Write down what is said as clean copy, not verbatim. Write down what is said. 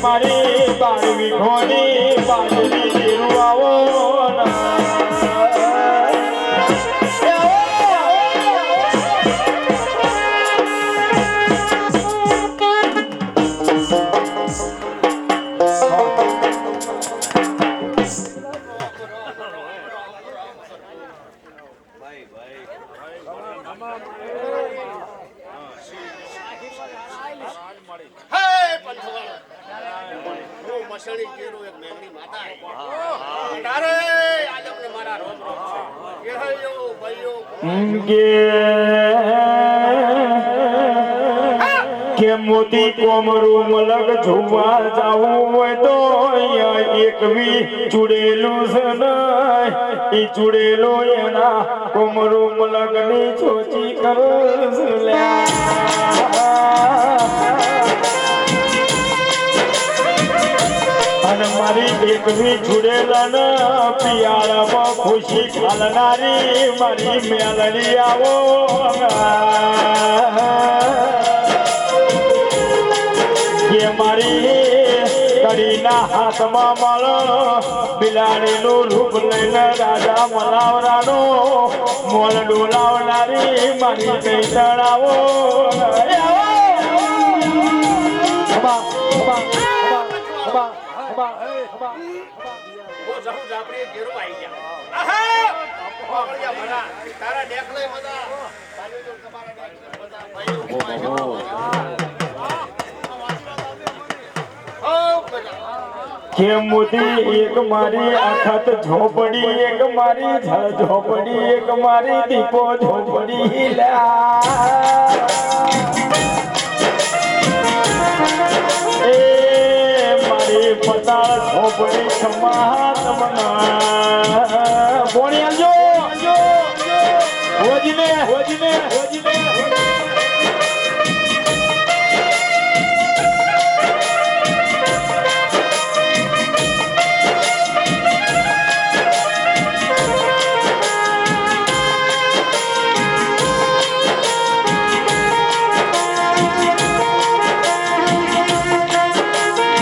મારી બાળવી ઘોડી બાજરી જીરું આવો કે મોતી કોમરું મલક જોવા જાવું હોય તો એક વી ચૂડેલું છે ને એ ચૂડેલો એના કોમરું મલક ની ચોચી કરે અને મારી એકવી ચૂડેલા ને પિયાળામાં ખુશી ખાલનારી મારી મેલડી આવો કે મારી કડીના હાથમાં માળો બિલાડીનું રૂપ લઈને રાજા મલાવરાનો મોલ ડોલાવનારી મારી કઈ તળાવો કે મોતી એક મારી આખત ઝોપડી એક મારી ઝોપડી એક મારી દીપો ઝોપડી એ મારી પતાળ ઝોપડી સમાત મના બોણી આવજો હોજીને